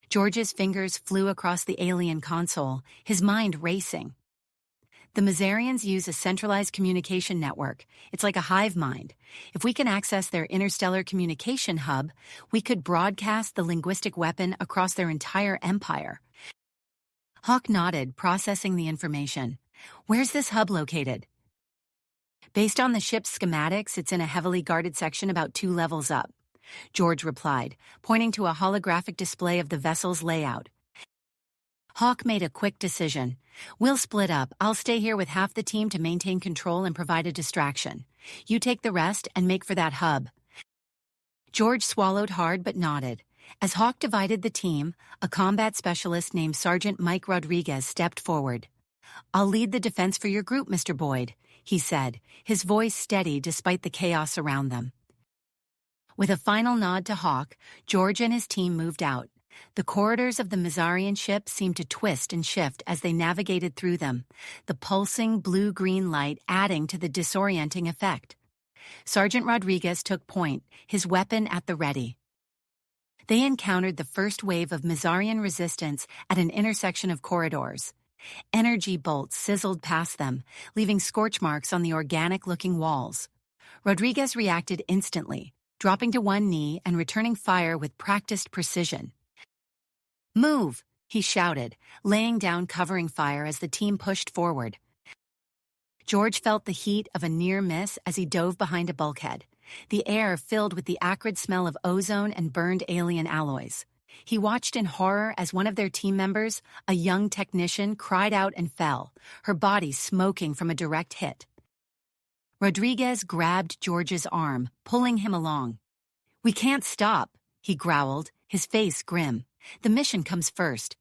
George's fingers flew across the alien console, his mind racing. The Mazarians use a centralized communication network. It's like a hive mind. If we can access their interstellar communication hub, we could broadcast the linguistic weapon across their entire empire. Hawk nodded, processing the information. Where's this hub located? Based on the ship's schematics, it's in a heavily guarded section about 2 levels up. George replied, pointing to a holographic display of the vessel's layout. Hawk made a quick decision. We'll split up. I'll stay here with half the team to maintain control and provide a distraction. You take the rest and make for that hub. George swallowed hard but nodded. As Hawk divided the team, a combat specialist named Sergeant Mike Rodriguez stepped forward. I'll lead the defense for your group, Mr. Boyd, he said, his voice steady despite the chaos around them. With a final nod to Hawk, George and his team moved out. The corridors of the Mazarian ship seemed to twist and shift as they navigated through them, the pulsing blue-green light adding to the disorienting effect. Sergeant Rodriguez took point, his weapon at the ready. They encountered the first wave of Mazarian resistance at an intersection of corridors. Energy bolts sizzled past them, leaving scorch marks on the organic-looking walls. Rodriguez reacted instantly, dropping to one knee and returning fire with practiced precision. Move, he shouted, laying down covering fire as the team pushed forward. George felt the heat of a near miss as he dove behind a bulkhead, the air filled with the acrid smell of ozone and burned alien alloys. He watched in horror as one of their team members, a young technician, cried out and fell, her body smoking from a direct hit. Rodriguez grabbed George's arm, pulling him along. We can't stop, he growled, his face grim. The mission comes first.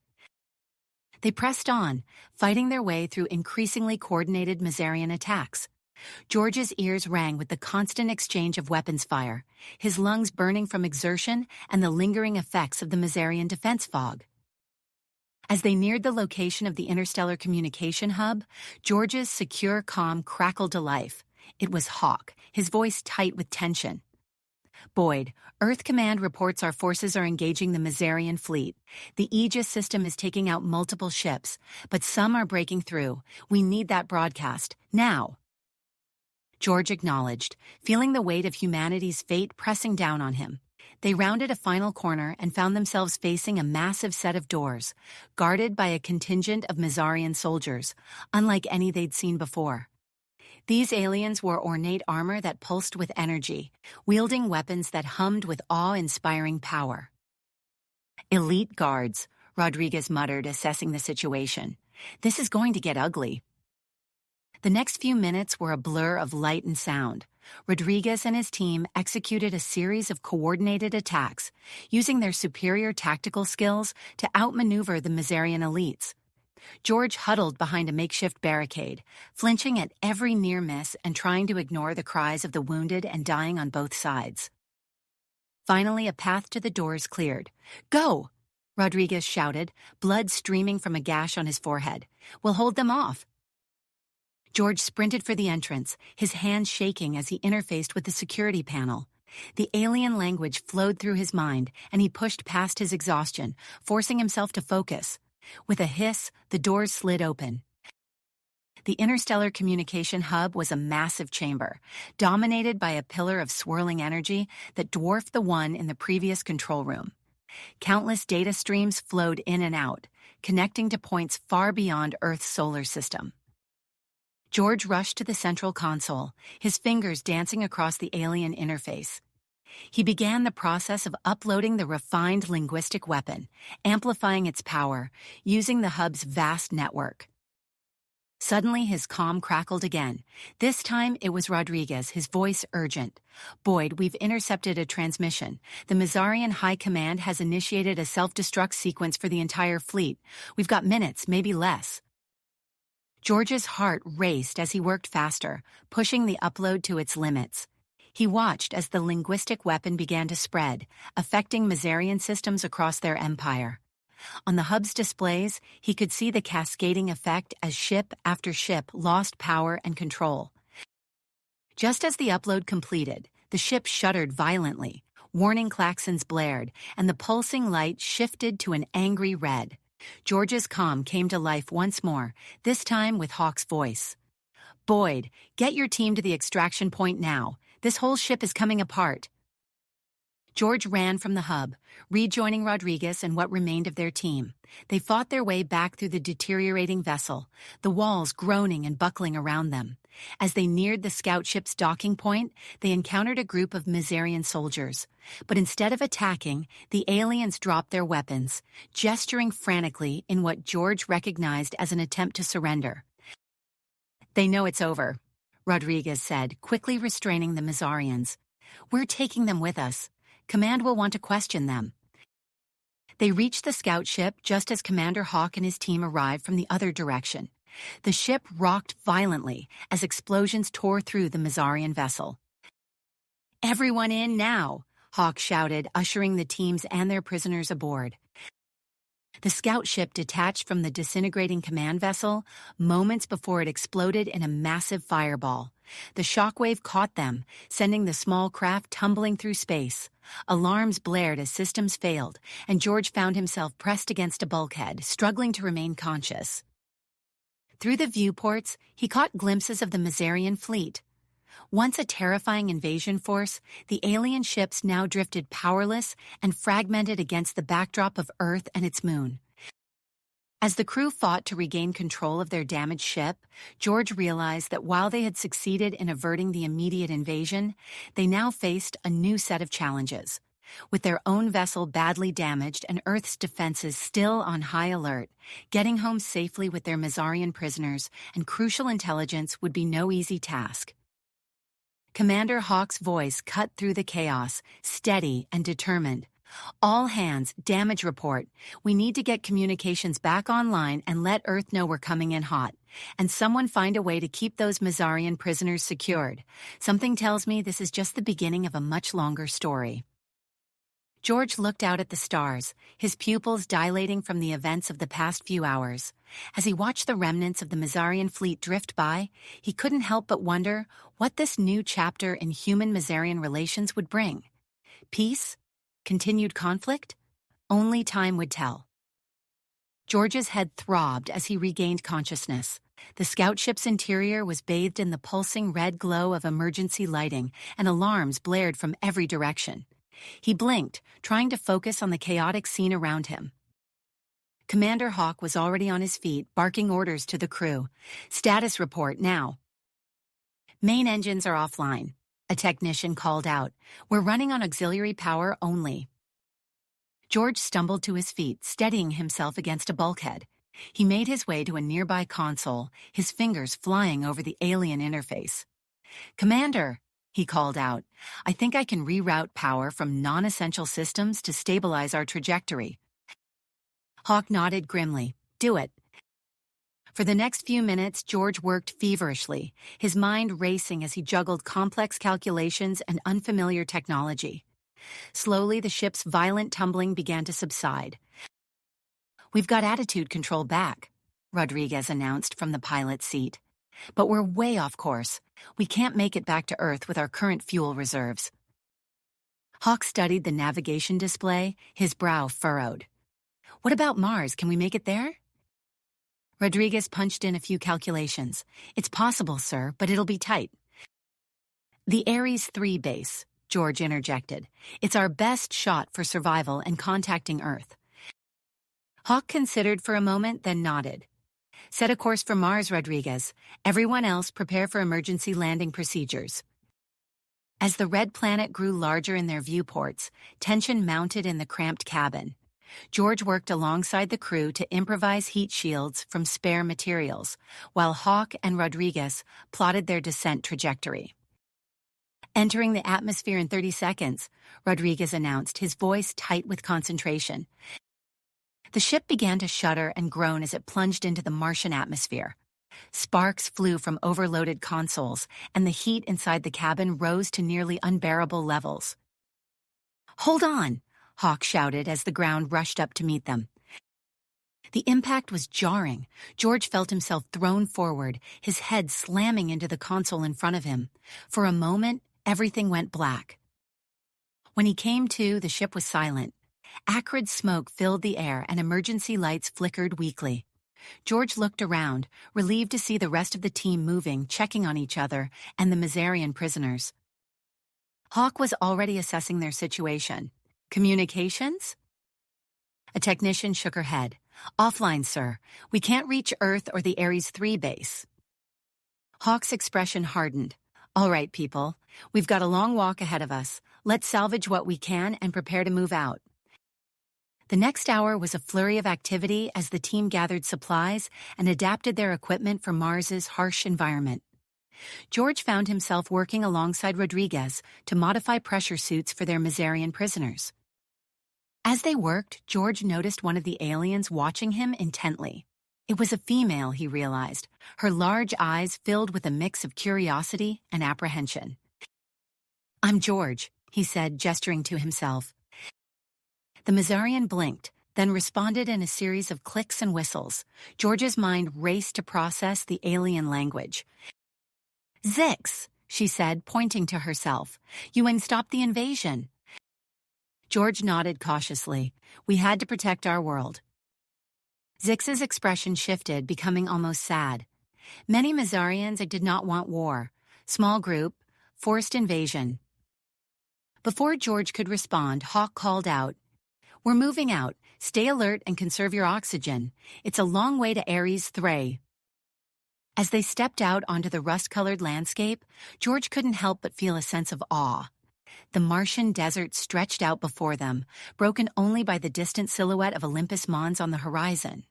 They pressed on, fighting their way through increasingly coordinated Mazarian attacks. George's ears rang with the constant exchange of weapons fire, his lungs burning from exertion and the lingering effects of the Mazarian defense fog. As they neared the location of the interstellar communication hub, George's secure calm crackled to life. It was Hawk, his voice tight with tension. Boyd, Earth Command reports our forces are engaging the Mazarian fleet. The Aegis system is taking out multiple ships, but some are breaking through. We need that broadcast, now. George acknowledged, feeling the weight of humanity's fate pressing down on him. They rounded a final corner and found themselves facing a massive set of doors, guarded by a contingent of Mazarian soldiers, unlike any they'd seen before. These aliens wore ornate armor that pulsed with energy, wielding weapons that hummed with awe-inspiring power. Elite guards, Rodriguez muttered, assessing the situation. This is going to get ugly. The next few minutes were a blur of light and sound. Rodriguez and his team executed a series of coordinated attacks, using their superior tactical skills to outmaneuver the Mazarian elites. George huddled behind a makeshift barricade, flinching at every near miss and trying to ignore the cries of the wounded and dying on both sides. Finally, a path to the doors cleared. Go! Rodriguez shouted, blood streaming from a gash on his forehead. We'll hold them off. George sprinted for the entrance, his hands shaking as he interfaced with the security panel. The alien language flowed through his mind, and he pushed past his exhaustion, forcing himself to focus. With a hiss, the doors slid open. The interstellar communication hub was a massive chamber, dominated by a pillar of swirling energy that dwarfed the one in the previous control room. Countless data streams flowed in and out, connecting to points far beyond Earth's solar system. George rushed to the central console, his fingers dancing across the alien interface. He began the process of uploading the refined linguistic weapon, amplifying its power, using the hub's vast network. Suddenly, his comm crackled again. This time, it was Rodriguez, his voice urgent. Boyd, we've intercepted a transmission. The Mazarian High Command has initiated a self-destruct sequence for the entire fleet. We've got minutes, maybe less. George's heart raced as he worked faster, pushing the upload to its limits. He watched as the linguistic weapon began to spread, affecting Mazarian systems across their empire. On the hub's displays, he could see the cascading effect as ship after ship lost power and control. Just as the upload completed, the ship shuddered violently, Warning klaxons blared, and the pulsing light shifted to an angry red. George's comm came to life once more, this time with Hawk's voice. "Boyd, get your team to the extraction point now. This whole ship is coming apart." George ran from the hub, rejoining Rodriguez and what remained of their team. They fought their way back through the deteriorating vessel, the walls groaning and buckling around them. As they neared the scout ship's docking point, they encountered a group of Mizarian soldiers. But instead of attacking, the aliens dropped their weapons, gesturing frantically in what George recognized as an attempt to surrender. "They know it's over," Rodriguez said, quickly restraining the Mizarians. "We're taking them with us. Command will want to question them." They reached the scout ship just as Commander Hawk and his team arrived from the other direction. The ship rocked violently as explosions tore through the Mizarian vessel. "Everyone in now," Hawk shouted, ushering the teams and their prisoners aboard. The scout ship detached from the disintegrating command vessel moments before it exploded in a massive fireball. The shockwave caught them, sending the small craft tumbling through space. Alarms blared as systems failed, and George found himself pressed against a bulkhead, struggling to remain conscious. Through the viewports, he caught glimpses of the Mizarian fleet. Once a terrifying invasion force, the alien ships now drifted powerless and fragmented against the backdrop of Earth and its moon. As the crew fought to regain control of their damaged ship, George realized that while they had succeeded in averting the immediate invasion, they now faced a new set of challenges. With their own vessel badly damaged and Earth's defenses still on high alert, getting home safely with their Mizarian prisoners and crucial intelligence would be no easy task. Commander Hawk's voice cut through the chaos, steady and determined. "All hands, damage report. We need to get communications back online and let Earth know we're coming in hot. And someone find a way to keep those Mizarian prisoners secured. Something tells me this is just the beginning of a much longer story." George looked out at the stars, his pupils dilating from the events of the past few hours. As he watched the remnants of the Mizarian fleet drift by, he couldn't help but wonder what this new chapter in human-Mizarian relations would bring. Peace? Continued conflict? Only time would tell. George's head throbbed as he regained consciousness. The scout ship's interior was bathed in the pulsing red glow of emergency lighting, and alarms blared from every direction. He blinked, trying to focus on the chaotic scene around him. Commander Hawk was already on his feet, barking orders to the crew. "Status report now." "Main engines are offline," a technician called out. "We're running on auxiliary power only." George stumbled to his feet, steadying himself against a bulkhead. He made his way to a nearby console, his fingers flying over the alien interface. "Commander," he called out, "I think I can reroute power from non-essential systems to stabilize our trajectory." Hawk nodded grimly. "Do it." For the next few minutes, George worked feverishly, his mind racing as he juggled complex calculations and unfamiliar technology. Slowly, the ship's violent tumbling began to subside. "We've got attitude control back," Rodriguez announced from the pilot's seat. "But we're way off course. We can't make it back to Earth with our current fuel reserves." Hawk studied the navigation display, his brow furrowed. "What about Mars? Can we make it there?" Rodriguez punched in a few calculations. "It's possible, sir, but it'll be tight." "The Ares 3 base," George interjected. "It's our best shot for survival and contacting Earth." Hawk considered for a moment, then nodded. "Set a course for Mars, Rodriguez. Everyone else prepare for emergency landing procedures." As the red planet grew larger in their viewports, tension mounted in the cramped cabin. George worked alongside the crew to improvise heat shields from spare materials, while Hawk and Rodriguez plotted their descent trajectory. "Entering the atmosphere in 30 seconds, Rodriguez announced, his voice tight with concentration. The ship began to shudder and groan as it plunged into the Martian atmosphere. Sparks flew from overloaded consoles, and the heat inside the cabin rose to nearly unbearable levels. "Hold on!" Hawk shouted as the ground rushed up to meet them. The impact was jarring. George felt himself thrown forward, his head slamming into the console in front of him. For a moment, everything went black. When he came to, the ship was silent. Acrid smoke filled the air and emergency lights flickered weakly. George looked around, relieved to see the rest of the team moving, checking on each other, and the Mazarian prisoners. Hawk was already assessing their situation. Communications? A technician shook her head. Offline, sir. We can't reach Earth or the Ares 3 base. Hawk's expression hardened. All right, people. We've got a long walk ahead of us. Let's salvage what we can and prepare to move out. The next hour was a flurry of activity as the team gathered supplies and adapted their equipment for Mars's harsh environment. George found himself working alongside Rodriguez to modify pressure suits for their Mazarian prisoners. As they worked, George noticed one of the aliens watching him intently. It was a female, he realized, her large eyes filled with a mix of curiosity and apprehension. I'm George, he said, gesturing to himself. The Mazarian blinked, then responded in a series of clicks and whistles. George's mind raced to process the alien language. Zix, she said, pointing to herself. UN stopped the invasion. George nodded cautiously. We had to protect our world. Zix's expression shifted, becoming almost sad. Many Mazarians did not want war. Small group, forced invasion. Before George could respond, Hawk called out, We're moving out. Stay alert and conserve your oxygen. It's a long way to Ares 3. As they stepped out onto the rust-colored landscape, George couldn't help but feel a sense of awe. The Martian desert stretched out before them, broken only by the distant silhouette of Olympus Mons on the horizon.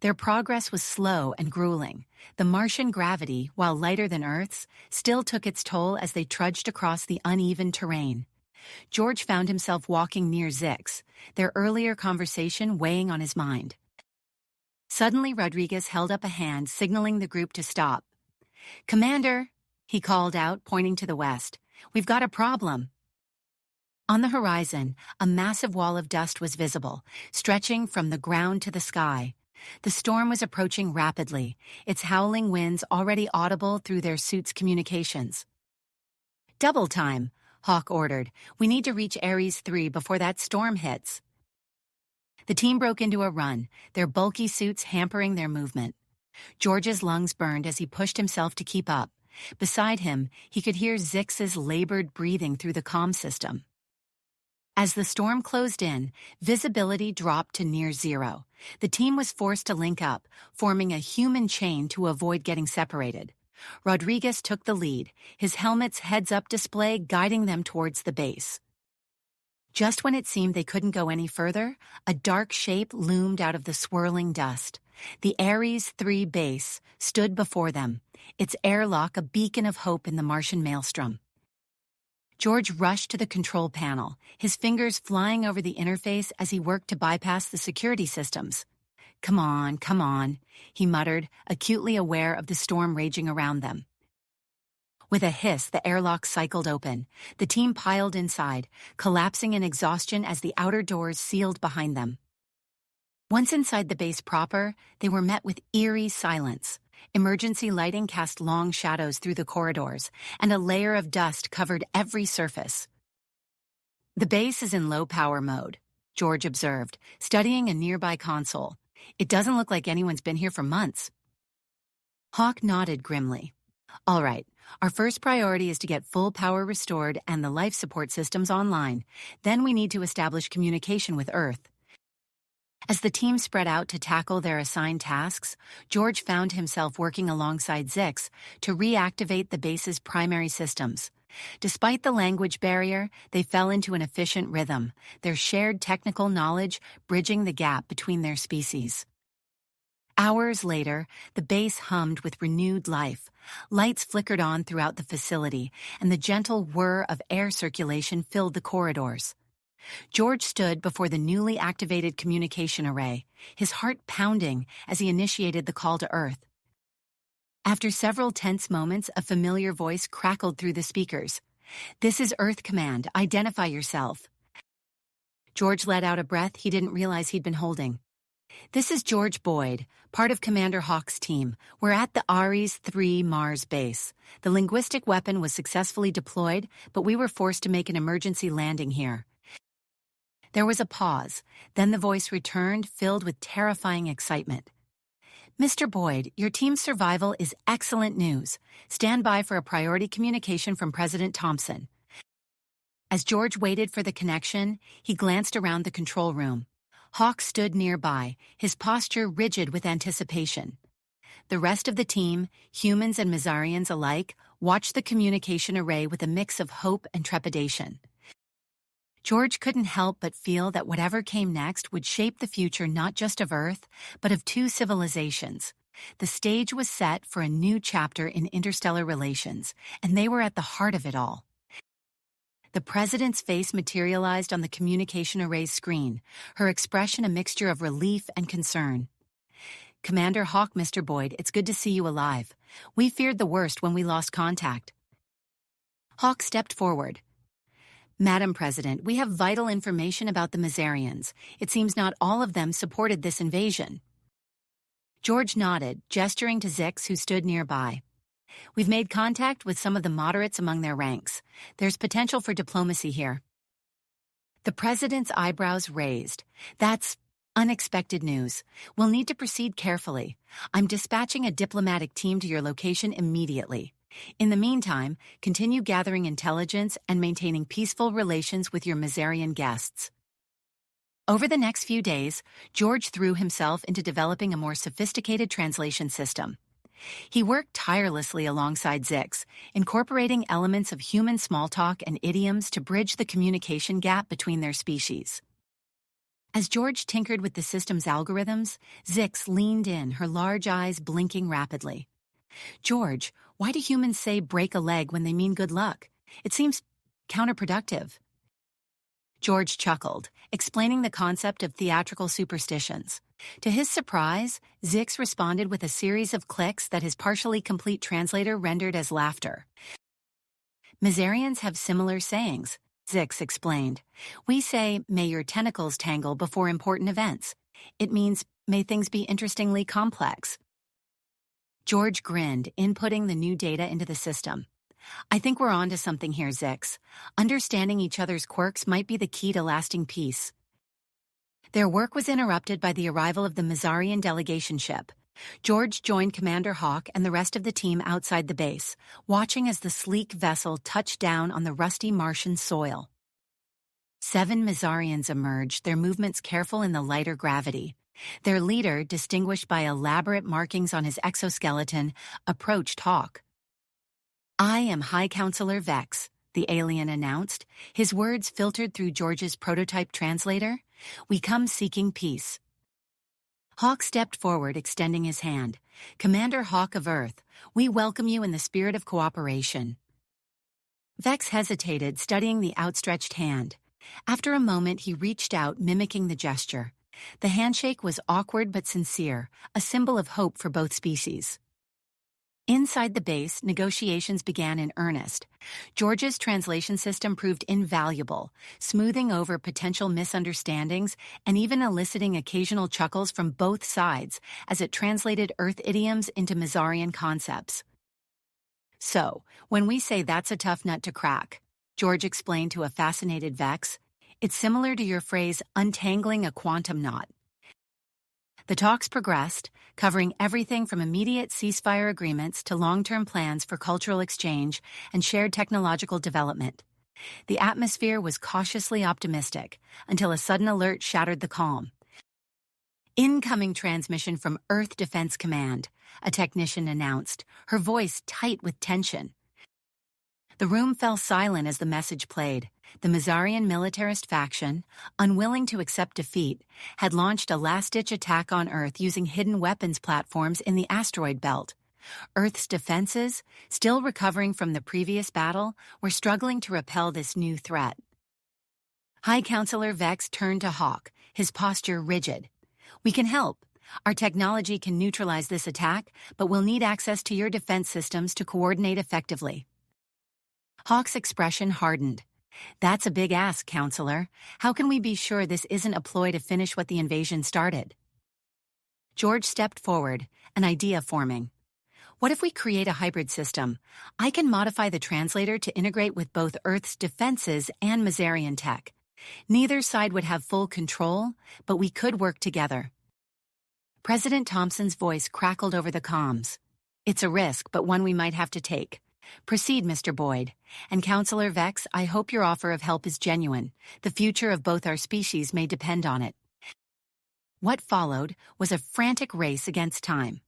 Their progress was slow and grueling. The Martian gravity, while lighter than Earth's, still took its toll as they trudged across the uneven terrain. George found himself walking near Zix, their earlier conversation weighing on his mind. Suddenly, Rodriguez held up a hand, signaling the group to stop. Commander, he called out, pointing to the west. We've got a problem. On the horizon, a massive wall of dust was visible, stretching from the ground to the sky. The storm was approaching rapidly, its howling winds already audible through their suits' communications. Double time, Hawk ordered. We need to reach Ares 3 before that storm hits. The team broke into a run, their bulky suits hampering their movement. George's lungs burned as he pushed himself to keep up. Beside him, he could hear Zix's labored breathing through the comm system. As the storm closed in, visibility dropped to near zero. The team was forced to link up, forming a human chain to avoid getting separated. Rodriguez took the lead, his helmet's heads-up display guiding them towards the base. Just when it seemed they couldn't go any further, a dark shape loomed out of the swirling dust. The Ares 3 base stood before them, its airlock a beacon of hope in the Martian maelstrom. George rushed to the control panel, his fingers flying over the interface as he worked to bypass the security systems. Come on, he muttered, acutely aware of the storm raging around them. With a hiss, the airlock cycled open. The team piled inside, collapsing in exhaustion as the outer doors sealed behind them. Once inside the base proper, they were met with eerie silence. Emergency lighting cast long shadows through the corridors, and a layer of dust covered every surface. The base is in low-power mode, George observed, studying a nearby console. It doesn't look like anyone's been here for months. Hawk nodded grimly. All right, our first priority is to get full power restored and the life support systems online. Then we need to establish communication with Earth. As the team spread out to tackle their assigned tasks, George found himself working alongside Zix to reactivate the base's primary systems. Despite the language barrier, they fell into an efficient rhythm, their shared technical knowledge bridging the gap between their species. Hours later, the base hummed with renewed life. Lights flickered on throughout the facility, and the gentle whir of air circulation filled the corridors. George stood before the newly activated communication array, his heart pounding as he initiated the call to Earth. After several tense moments, a familiar voice crackled through the speakers. This is Earth Command. Identify yourself. George let out a breath he didn't realize he'd been holding. This is George Boyd, part of Commander Hawk's team. We're at the Ares 3 Mars base. The linguistic weapon was successfully deployed, but we were forced to make an emergency landing here. There was a pause, then the voice returned, filled with terrifying excitement. Mr. Boyd, your team's survival is excellent news. Stand by for a priority communication from President Thompson. As George waited for the connection, he glanced around the control room. Hawk stood nearby, his posture rigid with anticipation. The rest of the team, humans and Mizarians alike, watched the communication array with a mix of hope and trepidation. George couldn't help but feel that whatever came next would shape the future not just of Earth, but of two civilizations. The stage was set for a new chapter in interstellar relations, and they were at the heart of it all. The president's face materialized on the communication array's screen, her expression a mixture of relief and concern. Commander Hawk, Mr. Boyd, it's good to see you alive. We feared the worst when we lost contact. Hawk stepped forward. Madam President, we have vital information about the Mizarians. It seems not all of them supported this invasion. George nodded, gesturing to Zix, who stood nearby. We've made contact with some of the moderates among their ranks. There's potential for diplomacy here. The president's eyebrows raised. That's unexpected news. We'll need to proceed carefully. I'm dispatching a diplomatic team to your location immediately. In the meantime, continue gathering intelligence and maintaining peaceful relations with your Mizarian guests. Over the next few days, George threw himself into developing a more sophisticated translation system. He worked tirelessly alongside Zix, incorporating elements of human small talk and idioms to bridge the communication gap between their species. As George tinkered with the system's algorithms, Zix leaned in, her large eyes blinking rapidly. George, why do humans say break a leg when they mean good luck? It seems counterproductive. George chuckled, explaining the concept of theatrical superstitions. To his surprise, Zix responded with a series of clicks that his partially complete translator rendered as laughter. Mizarians have similar sayings, Zix explained. We say, may your tentacles tangle before important events. It means, may things be interestingly complex. George grinned, inputting the new data into the system. I think we're onto something here, Zix. Understanding each other's quirks might be the key to lasting peace. Their work was interrupted by the arrival of the Mizarian delegation ship. George joined Commander Hawk and the rest of the team outside the base, watching as the sleek vessel touched down on the rusty Martian soil. 7 Mizarians emerged, their movements careful in the lighter gravity. Their leader, distinguished by elaborate markings on his exoskeleton, approached Hawk. I am High Counselor Vex, the alien announced, his words filtered through George's prototype translator. We come seeking peace. Hawk stepped forward, extending his hand. Commander Hawk of Earth, we welcome you in the spirit of cooperation. Vex hesitated, studying the outstretched hand. After a moment, he reached out, mimicking the gesture. The handshake was awkward but sincere, a symbol of hope for both species. Inside the base, negotiations began in earnest. George's translation system proved invaluable, smoothing over potential misunderstandings and even eliciting occasional chuckles from both sides as it translated Earth idioms into Mizarian concepts. So, when we say that's a tough nut to crack, George explained to a fascinated Vex, it's similar to your phrase, untangling a quantum knot. The talks progressed, covering everything from immediate ceasefire agreements to long-term plans for cultural exchange and shared technological development. The atmosphere was cautiously optimistic until a sudden alert shattered the calm. Incoming transmission from Earth Defense Command, a technician announced, her voice tight with tension. The room fell silent as the message played. The Mizarian militarist faction, unwilling to accept defeat, had launched a last-ditch attack on Earth using hidden weapons platforms in the asteroid belt. Earth's defenses, still recovering from the previous battle, were struggling to repel this new threat. High Counselor Vex turned to Hawk, his posture rigid. We can help. Our technology can neutralize this attack, but we'll need access to your defense systems to coordinate effectively. Hawk's expression hardened. That's a big ask, Counselor. How can we be sure this isn't a ploy to finish what the invasion started? George stepped forward, an idea forming. What if we create a hybrid system? I can modify the translator to integrate with both Earth's defenses and Mazarian tech. Neither side would have full control, but we could work together. President Thompson's voice crackled over the comms. It's a risk, but one we might have to take. Proceed, Mr. Boyd. And Counselor Vex, I hope your offer of help is genuine. The future of both our species may depend on it. What followed was a frantic race against time.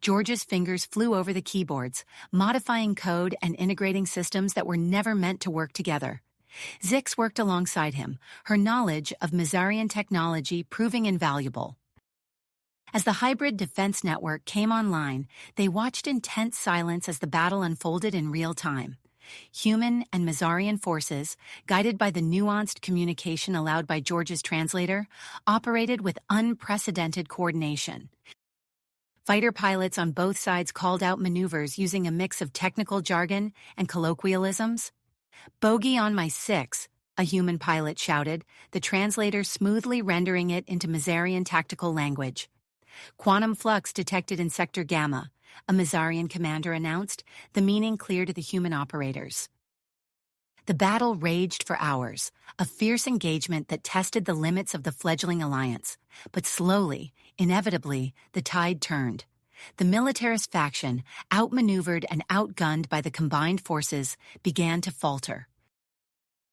George's fingers flew over the keyboards, modifying code and integrating systems that were never meant to work together. Zix worked alongside him, her knowledge of Mazarian technology proving invaluable. As the hybrid defense network came online, they watched in tense silence as the battle unfolded in real time. Human and Mazarian forces, guided by the nuanced communication allowed by George's translator, operated with unprecedented coordination. Fighter pilots on both sides called out maneuvers using a mix of technical jargon and colloquialisms. "Bogey on my 6, a human pilot shouted, the translator smoothly rendering it into Mazarian tactical language. "Quantum flux detected in Sector Gamma," a Mazarian commander announced, the meaning clear to the human operators. The battle raged for hours, a fierce engagement that tested the limits of the fledgling alliance. But slowly, inevitably, the tide turned. The militarist faction, outmaneuvered and outgunned by the combined forces, began to falter.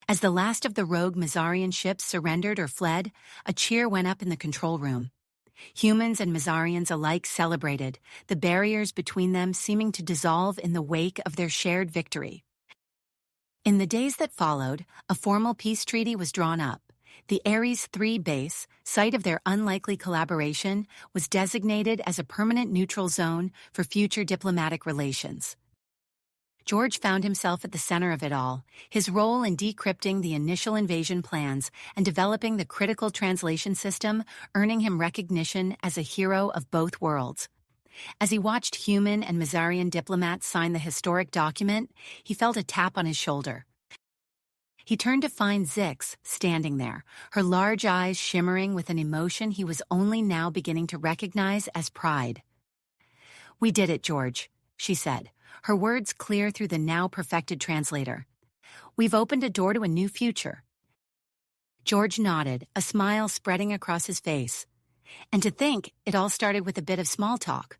As the last of the rogue Mazarian ships surrendered or fled, a cheer went up in the control room. Humans and Mazarians alike celebrated, the barriers between them seeming to dissolve in the wake of their shared victory. In the days that followed, a formal peace treaty was drawn up. The Ares 3 base, site of their unlikely collaboration, was designated as a permanent neutral zone for future diplomatic relations. George found himself at the center of it all, his role in decrypting the initial invasion plans and developing the critical translation system, earning him recognition as a hero of both worlds. As he watched human and Mazarian diplomats sign the historic document, he felt a tap on his shoulder. He turned to find Zix standing there, her large eyes shimmering with an emotion he was only now beginning to recognize as pride. "We did it, George," she said, her words clear through the now perfected translator. "We've opened a door to a new future." George nodded, a smile spreading across his face. And to think it all started with a bit of small talk.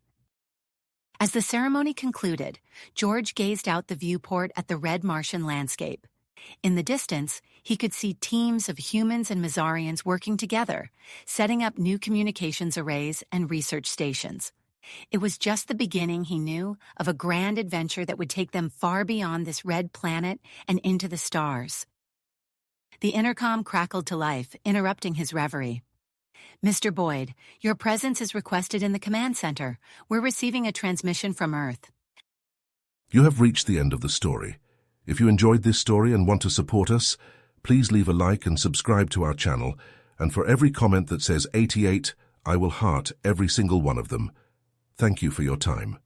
As the ceremony concluded, George gazed out the viewport at the red Martian landscape. In the distance, he could see teams of humans and Mazarians working together, setting up new communications arrays and research stations. It was just the beginning, he knew, of a grand adventure that would take them far beyond this red planet and into the stars. The intercom crackled to life, interrupting his reverie. "Mr. Boyd, your presence is requested in the command center. We're receiving a transmission from Earth." You have reached the end of the story. If you enjoyed this story and want to support us, please leave a like and subscribe to our channel. And for every comment that says 88, I will heart every single one of them. Thank you for your time.